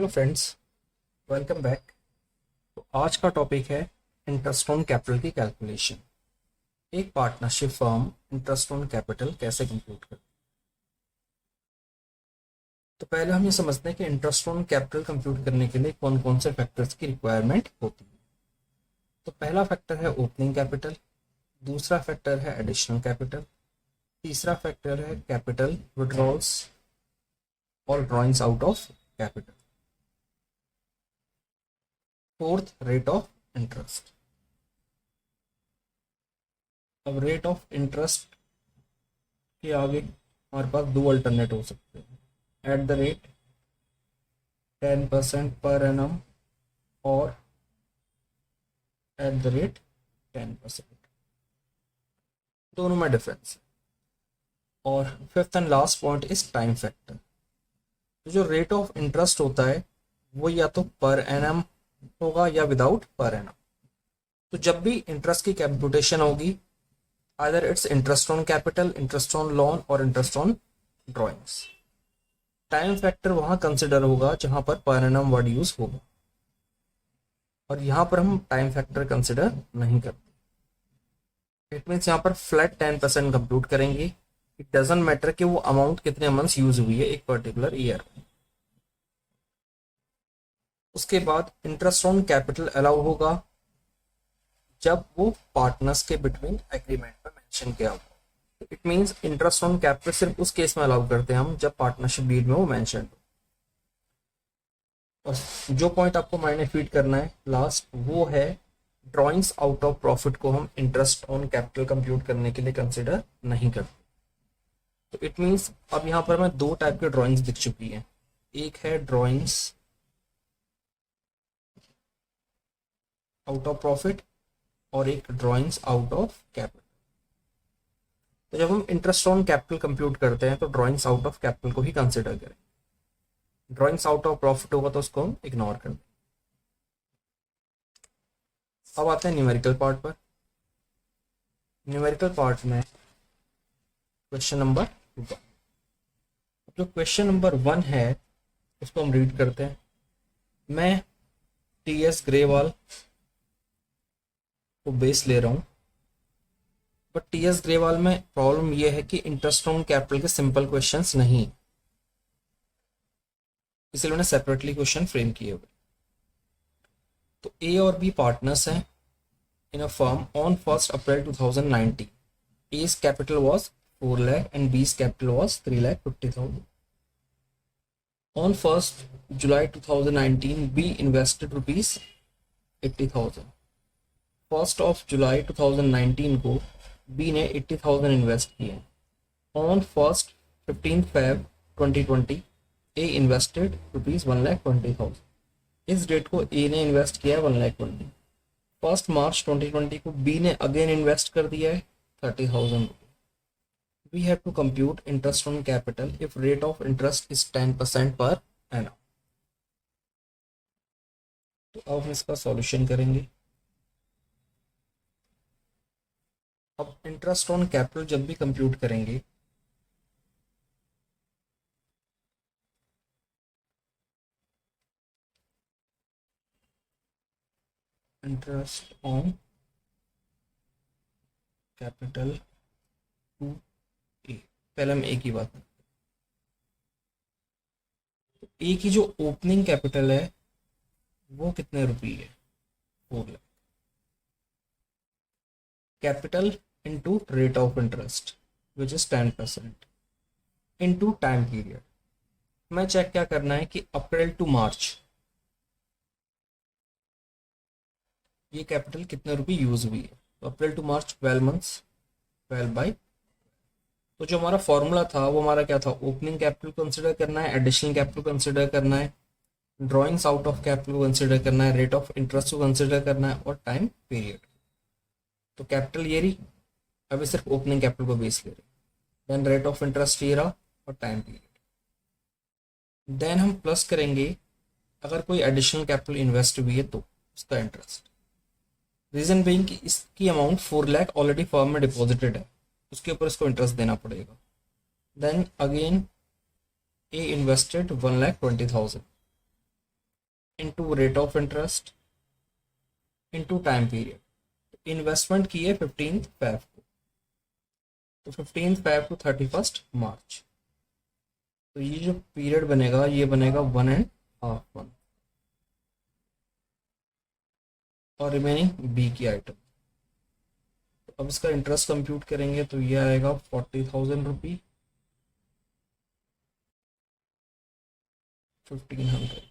Hello friends, welcome back. तो आज का टॉपिक है इंटरेस्ट ऑन कैपिटल की कैलकुलेशन। एक partnership firm interest on capital कैसे कंप्यूट करती है। तो पहले हम ये समझते हैं कि इंटरेस्ट ऑन कैपिटल कंप्यूट करने के लिए कौन कौन से फैक्टर्स की रिक्वायरमेंट होती है। तो पहला फैक्टर है ओपनिंग कैपिटल, दूसरा फैक्टर है एडिशनल कैपिटल, तीसरा फैक्टर है कैपिटल विड्रॉल्स और drawings out of capital, fourth rate of interest. अब रेट ऑफ इंटरेस्ट के आगे हमारे पास दो अल्टरनेट हो सकते हैं, at the rate 10% per annum और एट द रेट 10%। दोनों में डिफरेंस है। और fifth and last point is time factor. तो जो रेट ऑफ इंटरेस्ट होता है वो या तो पर एनम होगा या विदाउट पर एनम। तो जब भी इंटरेस्ट की कैलकुलेशन होगी, either it's interest on capital, interest on loan और interest on drawings. Time factor वहां कंसिडर होगा जहां पर एनम वर्ड यूज होगा, और यहां पर हम टाइम फैक्टर कंसिडर नहीं करते। इट मीन्स यहां पर फ्लैट 10% कंप्यूट करेंगे। इट डजंट मैटर कि वो अमाउंट कितने मंथ्स यूज हुई है एक पर्टिकुलर ईयर में। उसके बाद इंटरेस्ट ऑन कैपिटल अलाउ होगा जब वो पार्टनर्स के बिटवीन एग्रीमेंट में मेंशन किया होगा। It means interest on capital सिर्फ उस केस में अलाउ करते हैं हम जब पार्टनरशिप डीड में वो मेंशन हो। और जो पॉइंट आपको माइंड में फीड करना है लास्ट, वो है ड्रॉइंग्स आउट ऑफ प्रॉफिट को हम इंटरेस्ट ऑन कैपिटल कंप्यूट करने के लिए कंसिडर नहीं करते। तो इट मींस अब यहाँ पर हमें दो टाइप के ड्रॉइंग्स दिख चुकी हैं। एक है ड्रॉइंग्स आउट ऑफ प्रॉफिट और एक ड्रॉइंग्स आउट ऑफ कैपिटल। तो जब हम इंटरेस्ट ऑन कैपिटल कंप्यूट करते हैं तो ड्रॉइंग्स आउट ऑफ कैपिटल को ही कंसिडर करें। ड्रॉइंग्स आउट ऑफ प्रॉफिट होगा तो उसको हम इग्नोर कर दें। अब आते हैं न्यूमेरिकल पार्ट पर। न्यूमेरिकल पार्ट में क्वेश्चन नंबर 1। जो क्वेश्चन नंबर 1 है उसको हम रीड करते हैं। मैं टीएस ग्रेवाल को बेस ले रहा हूं, बट टीएस ग्रेवाल में प्रॉब्लम यह है कि इंटरेस्ट ऑन कैपिटल के सिंपल क्वेश्चंस नहीं, इसलिए उन्हें सेपरेटली क्वेश्चन फ्रेम किए हुए। तो ए और बी पार्टनर्स हैं in a firm on 1 April 2019। ए's capital was 4 lakh and b's capital was 3,50,000. On 1st July 2019, B invested rupees 80,000. 1st of July 2019 को B ने 80,000 इन्वेस्ट किए। On 1st 15th Feb 2020, A invested rupees 1,20,000. इस date को A ने invest किया है 1,20,000। 1st March 2020 को B ने अगेन इन्वेस्ट कर दिया है 30,000 रुपये। We have to compute interest on capital if rate of interest is 10% per annum. तो अब हम इसका सॉल्यूशन करेंगे। अब इंटरेस्ट ऑन कैपिटल जब भी कंप्यूट करेंगे इंटरेस्ट ऑन कैपिटल टू ए, पहले हम ए की बात करते हैं। ए की जो ओपनिंग कैपिटल है वो कितने रुपये है, 4 lakh. Capital into rate of interest which is 10% into time period. मैं चेक क्या करना है कि अप्रैल टू मार्च ये कैपिटल कितने रुपए यूज हुई है। तो अप्रैल टू मार्च 12 मंथ्स, 12/। तो जो हमारा फॉर्मूला था वो हमारा क्या था, ओपनिंग कैपिटल कंसिडर करना है, एडिशनल कैपिटल कंसिडर करना है, ड्रॉइंग्स आउट ऑफ कैपिटल को कंसिडर करना है, रेट ऑफ इंटरेस्ट को कंसिडर करना है और टाइम पीरियड। तो कैपिटल ये रही, अभी सिर्फ ओपनिंग कैपिटल को बेस ले रहे, देन रेट ऑफ इंटरेस्ट ये रहा और टाइम पीरियड। देन हम प्लस करेंगे अगर कोई एडिशनल कैपिटल इन्वेस्ट हुई है तो उसका इंटरेस्ट। रीजन बीइंग कि इसकी अमाउंट 4 लाख ऑलरेडी फर्म में डिपॉजिटेड है, उसके ऊपर इसको इंटरेस्ट देना पड़ेगा। Then again a invested 1,20,000, into rate of interest into time period. Investment की है 15 Feb को, तो 15 Feb टू 31 मार्च। तो ये जो पीरियड बनेगा ये बनेगा 1.5 मंथ। और रिमेनिंग बी की आइटम। तो अब इसका इंटरेस्ट कंप्यूट करेंगे तो ये आएगा 40,000 rupee, 1500।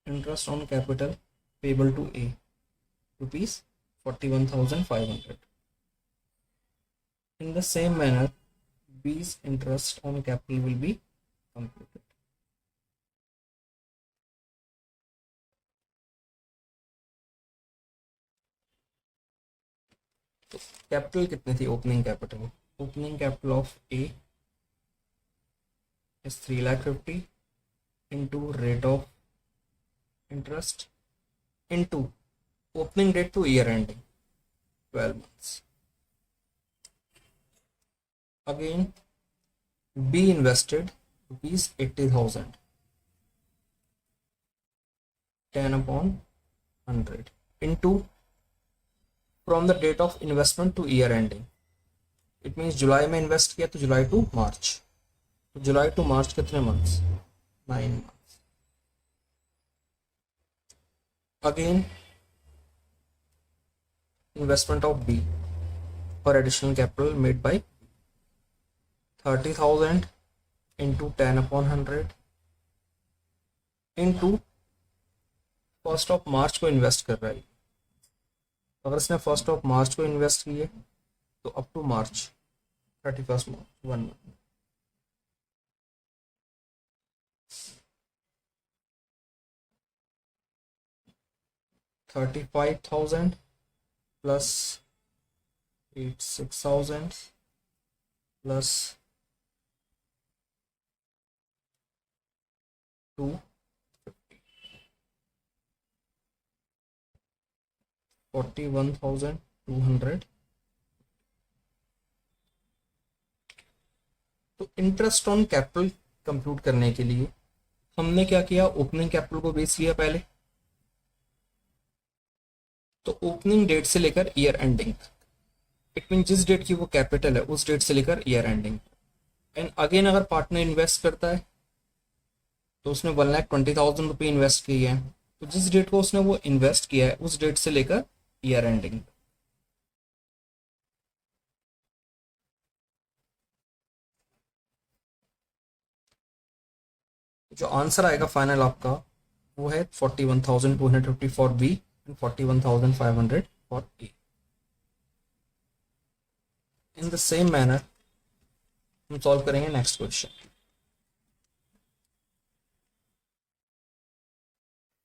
Interest on capital payable to A rupees 41,500। In the same manner, B's interest on capital will be computed. तो कैपिटल कितनी थी opening capital? Opening capital of A is 3,50,000 into rate of interest into opening date to year ending 12 months. Again B invested rupees 80,000, 10/100 into from the date of investment to year ending. It means जुलाई में invest किया तो जुलाई to मार्च। तो जुलाई to मार्च कितने months? 9 months. Again investment of B for additional capital made by 30,000 into 10/100 into 1st of March को invest कर रहा है। अगर इसने 1st of March को इन्वेस्ट किए तो up to March 31 March 1 month. $35,000 plus 86,000 plus 250, 41,200। तो इंटरेस्ट ऑन कैपिटल कंप्यूट करने के लिए हमने क्या किया? ओपनिंग कैपिटल को बेस लिया पहले, तो ओपनिंग डेट से लेकर ईयर एंडिंग, इट मीन जिस डेट की वो कैपिटल है उस डेट से लेकर ईयर एंडिंग। एंड अगेन अगर पार्टनर इन्वेस्ट करता है तो उसने 1,20,000 रुपये इन्वेस्ट की है, तो जिस डेट को उसने वो इन्वेस्ट किया है उस डेट से लेकर ईयर एंडिंग। जो आंसर आएगा फाइनल आपका वो है 41,250 for B and 41,500 for A. In the same manner हम सॉल्व करेंगे नेक्स्ट क्वेश्चन।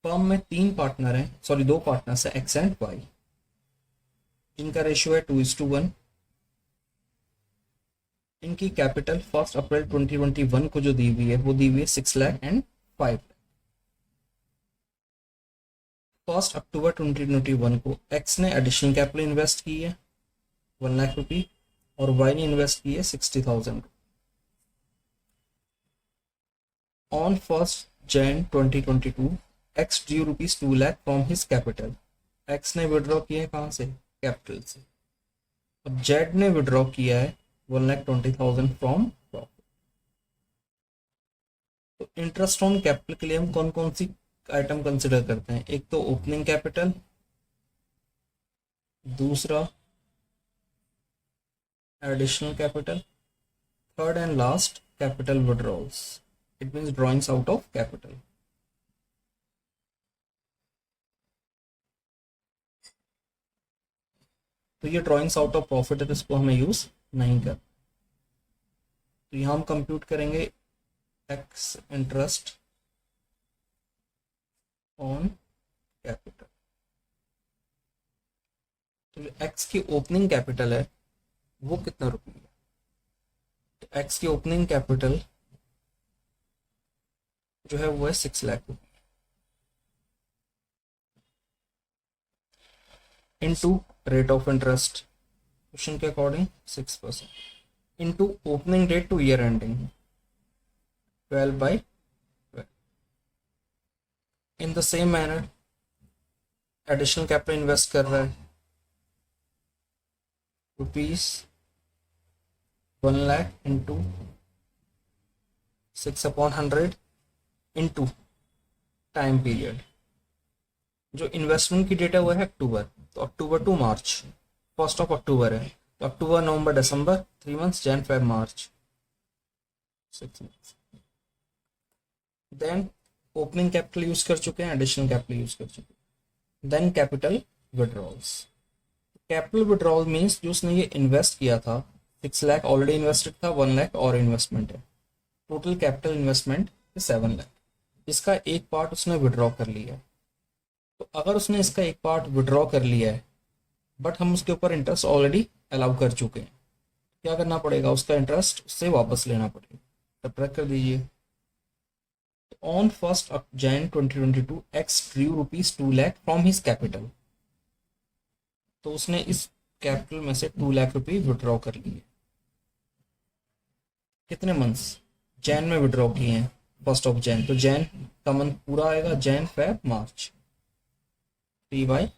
फर्म में 3 पार्टनर हैं, सॉरी 2 पार्टनर्स हैं, एक्स एंड वाई। इनका रेशियो है 2:1। इनकी कैपिटल 1 अप्रैल 2021 को जो दी हुई है वो दी हुई है 6 लाख एंड 5 लाख। 1 अक्टूबर 2021 को एक्स ने एडिशनल कैपिटल इन्वेस्ट की है 1 लाख रुपी और वाई ने इन्वेस्ट की है 60,000। On 1 Jan 2022 x due ₹2 lakh from his capital. X ने विड्रॉ किया है कहाँ से? कैपिटल से। अब जेड ने विड्रॉ किया है 1,20,000 फ्रॉम प्रॉफिट। तो इंटरेस्ट ऑन कैपिटल के लिए हम कौन कौन सी आइटम कंसिडर करते हैं? एक तो ओपनिंग कैपिटल, दूसरा additional capital, third and last capital withdrawals, it means drawings out of capital. तो ये ड्रॉइंग्स आउट ऑफ प्रॉफिट है तो इसको हमें यूज नहीं कर। तो यहां हम कंप्यूट करेंगे एक्स इंटरेस्ट ऑन कैपिटल। तो एक्स की ओपनिंग कैपिटल है वो कितना रुपये है? तो एक्स की ओपनिंग कैपिटल जो है वो है 6 लाख रुपये into rate of interest question के according 6% into opening date to year ending 12/12। In the same manner additional capital invest कर रहा है ₹1,00,000 इंटू 6/100 इंटू टाइम पीरियड। जो इन्वेस्टमेंट की डेट है वो है अक्टूबर, तो अक्टूबर टू मार्च, 1 अक्टूबर है, तो October November December 3 months, Jan Feb March 6 months. Then opening capital use कर चुके हैं, एडिशनल कैपिटल यूज कर चुके हैं। Then capital withdrawals. Capital withdrawal means जो उसने ये इन्वेस्ट किया था 6 लाख ऑलरेडी इन्वेस्टेड था, 1 लाख और इन्वेस्टमेंट है, टोटल कैपिटल इन्वेस्टमेंट 7 लाख। इसका एक पार्ट उसने विड्रॉ कर लिया है। तो अगर उसने इसका एक पार्ट विड्रॉ कर लिया है बट हम उसके ऊपर इंटरेस्ट ऑलरेडी अलाउ कर चुके हैं, क्या करना पड़ेगा, उसका इंटरेस्ट उससे वापस लेना पड़ेगा। सब्ट्रैक्ट कर दीजिए। On 1 Jan 2022 x Drew ₹2 lakh from his capital. तो उसने इस कैपिटल में से 2 लाख रुपए विड्रॉ कर लिए। कितने मंथ्स, जैन में विड्रॉ किए हैं 1 Jan, तो जैन का मंथ पूरा आएगा, जैन फेब मार्च 3/,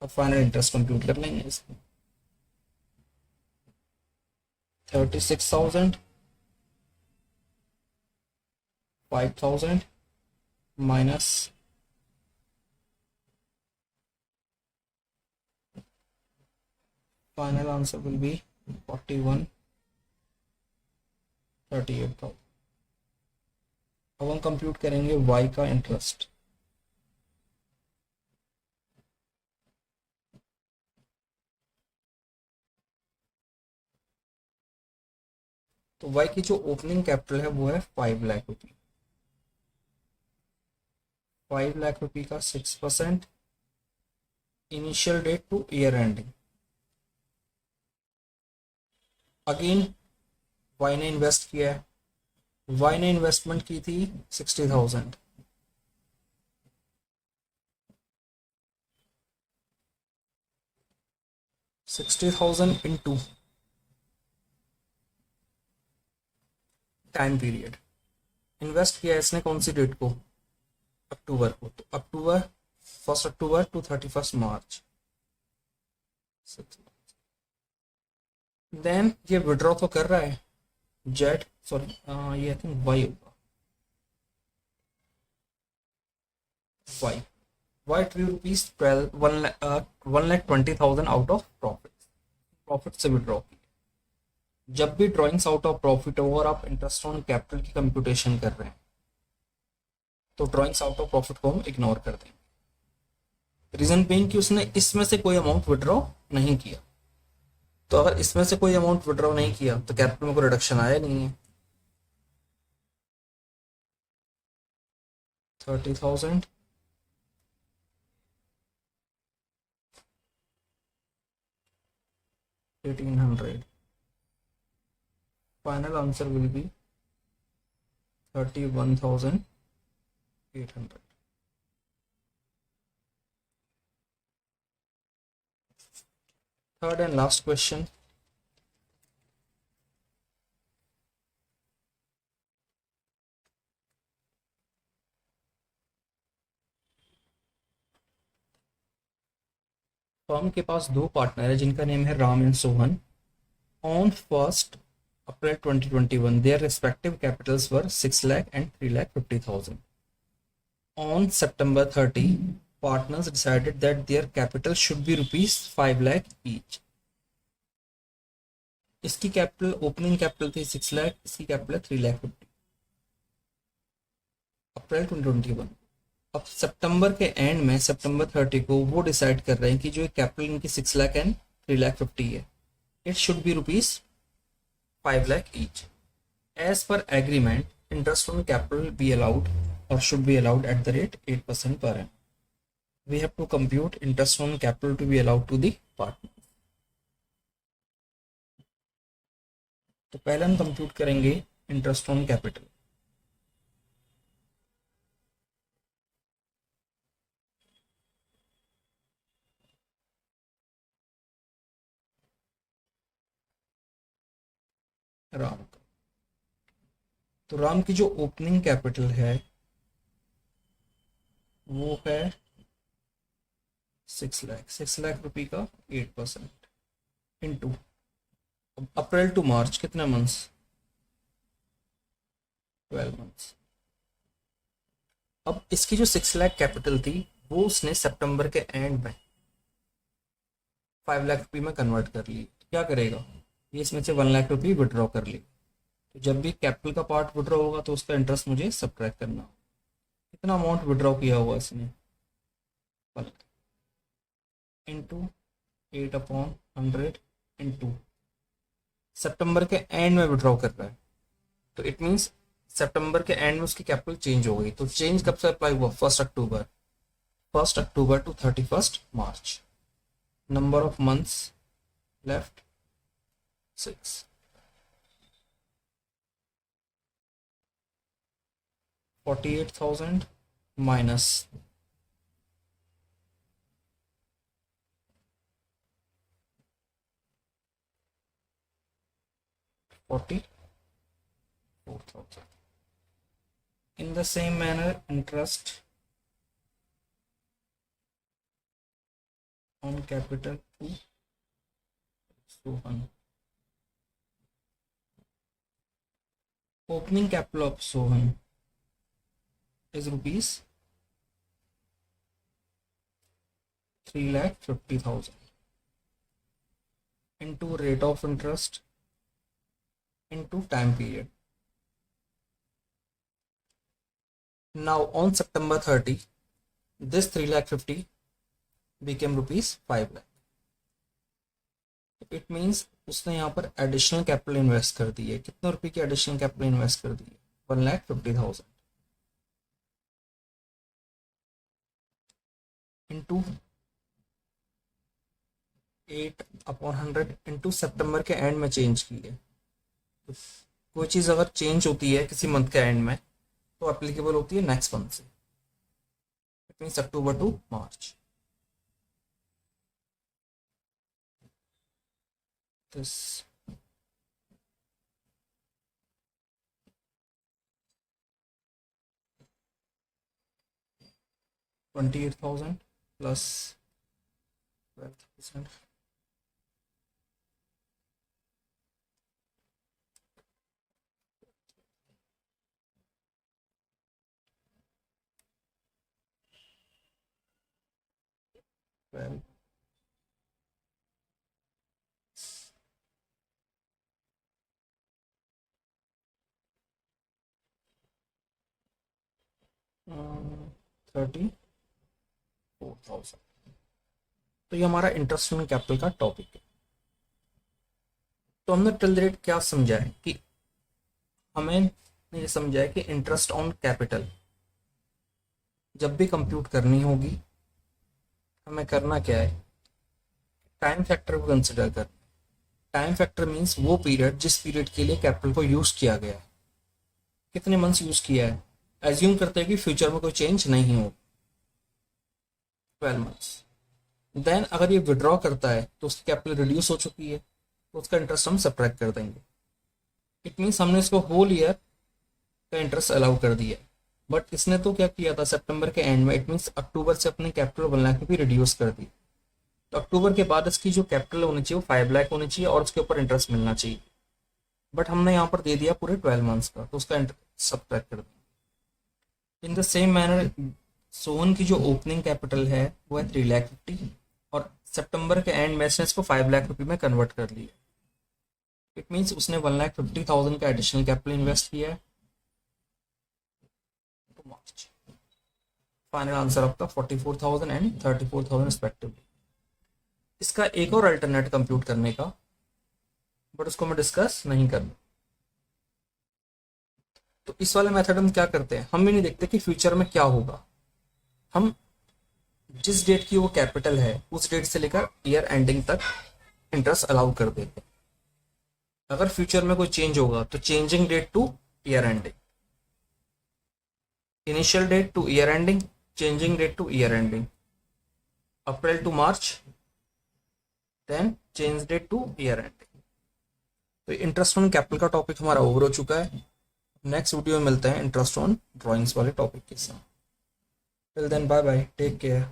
और फाइनल इंटरेस्ट कंप्यूट कर लेंगे इसको। 36,000 5,000 minus final answer will be 41,38,000। अब हम कंप्यूट करेंगे y का इंटरेस्ट। तो y की जो ओपनिंग कैपिटल है वो है 5 लाख रुपये। 5 लाख रुपये का 6%, initial date to year ending. Again y ने इन्वेस्ट किया है, y ने इन्वेस्टमेंट की थी 60,000, इंटू टाइम पीरियड। इन्वेस्ट किया है इसने कौन सी डेट को, अक्टूबर को, तो October 1 October to 31 March. Then ये विड्रॉ तो कर रहा है जेड, सॉरी ये आई थिंक वाई होगा, Y Y ₹12 1,20,000 out of profit, profit से विड्रॉ की। जब भी ड्रॉइंग्स आउट ऑफ प्रॉफिट हो और आप इंटरेस्ट ऑन कैपिटल की कंप्यूटेशन कर रहे हैं तो ड्रॉइंग्स आउट ऑफ प्रॉफिट को हम इग्नोर कर देंगे। रीजन बीइंग कि उसने इसमें से कोई अमाउंट विड्रॉ नहीं किया। तो अगर इसमें से कोई अमाउंट विड्रॉ नहीं किया तो कैपिटल में कोई रिडक्शन आया नहीं है। 30,000 1,800, final answer will be 31,800। Third and last question, firm के पास 2 पार्टनर है जिनका नेम है Ram and Sohan. On 1 April 2021 their respective capitals were 6 lakh and 3,50,000. On September 30 partners decided that their capital should be ₹5 lakh each. इसकी capital opening capital थी 6 लाख, इसकी capital है 3,50,000। अप्रैल 2021, अब सितंबर के एंड में सितंबर 30 को वो डिसाइड कर रहे हैं कि जो कैपिटल इनकी 6 लाख एंड 3,50,000 है, it should be ₹5 lakh each. As per agreement, interest on capital be allowed or should be allowed at the rate 8% per annum. We have to compute interest on capital to be allowed to the partner. तो पहले हम compute करेंगे interest on capital. Ram का, तो राम की जो opening capital है वो है 6 लाख, 6 लाख रुपए का 8% इंटू अप्रैल टू मार्च कितने मंथ्स, 12 मंथ्स। अब इसकी जो 6 लाख कैपिटल थी वो उसने सितंबर के एंड में 5 लाख रुपए में कन्वर्ट कर ली। तो क्या करेगा, ये इसमें से 1 लाख रुपए विड्रॉ कर ली। तो जब भी कैपिटल का पार्ट विड्रॉ होगा तो उसका इंटरेस्ट मुझे सब्ट्रैक्ट करना होगा। कितना अमाउंट विड्रॉ किया हुआ इसने, इंटू 8/100 इंटू सितंबर के एंड में विड्रॉ कर रहा है। तो इट मीन्स सितंबर के एंड में उसकी कैपिटल चेंज हो गई। तो चेंज कब से अप्लाई हुआ, 1 October, 1 October to 31 March. Number of months left 6, 48,000 minus 44,000। In the same manner, interest on capital to Sohan. Opening capital of Sohan is rupees 3,50,000 into rate of interest into time period. Now on September 30, this 3,50,000 became rupees 5 lakh. It means उसने यहाँ पर additional capital invest कर दी है। कितने रुपए की additional capital invest कर दी है, 1,50,000 इंटू 8/100 इंटू सितंबर के एंड में चेंज की है। तो कोई चीज़ अगर चेंज होती है किसी मंथ के एंड में तो एप्लीकेबल होती है नेक्स्ट मंथ से। It means October to March. This 28,000 plus 12,000 12 34,000। तो ये हमारा इंटरेस्ट ऑन कैपिटल का टॉपिक है। तो हमने टिल डेट क्या समझा है कि हमें ये समझा है कि इंटरेस्ट ऑन कैपिटल जब भी कंप्यूट करनी होगी हमें करना क्या है, टाइम फैक्टर को कंसिडर कर। टाइम फैक्टर मींस वो पीरियड जिस पीरियड के लिए कैपिटल को यूज किया गया है, कितने मंथ्स यूज किया है। एज्यूम करते हैं कि फ्यूचर में कोई चेंज नहीं हो, 12 मंथ्स। देन अगर ये विड्रॉ करता है तो उसकी कैपिटल रिड्यूस हो चुकी है तो उसका इंटरेस्ट हम सब्ट्रैक्ट कर देंगे। इट मीन्स हमने इसको होल ईयर का इंटरेस्ट अलाउ कर दिया। बट इसने तो क्या किया था सितंबर के एंड में, इट मीन्स अक्टूबर से अपनी कैपिटल 1 लाख रुपये रिड्यूस कर दी। तो अक्टूबर के बाद इसकी जो कैपिटल होनी चाहिए वो 5 लाख होनी चाहिए और उसके ऊपर इंटरेस्ट मिलना चाहिए। बट हमने यहाँ पर दे दिया पूरे 12 मंथ्स का, तो उसका इंटरेस्ट सब्ट्रैक्ट कर दिया। इन द सेम मैनर सोन की जो ओपनिंग कैपिटल है वो है 3,50,000 और सितंबर के एंड में इसको 5 लाख रुपए में कन्वर्ट कर लिया। इट मीन्स उसने 1,50,000 का एडिशनल कैपिटल इन्वेस्ट किया है। फाइनल आंसर आपका 44,000 एंड 34,000 रिस्पेक्टिवली। इसका एक और अल्टरनेट कंप्यूट करने का, बट उसको मैं डिस्कस नहीं करूँ। तो इस वाले मेथड हम क्या करते हैं, हम भी नहीं देखते कि फ्यूचर में क्या होगा। हम जिस डेट की वो कैपिटल है उस डेट से लेकर ईयर एंडिंग तक इंटरेस्ट अलाउ कर देते हैं। अगर फ्यूचर में कोई चेंज होगा तो changing date to year ending, initial date to year ending, changing date to year ending, April to March, then change date to year ending. तो इंटरेस्ट ऑन कैपिटल का टॉपिक हमारा ओवर हो चुका है। नेक्स्ट वीडियो में मिलते हैं interest on drawings वाले टॉपिक के साथ। Till then, bye bye, take care.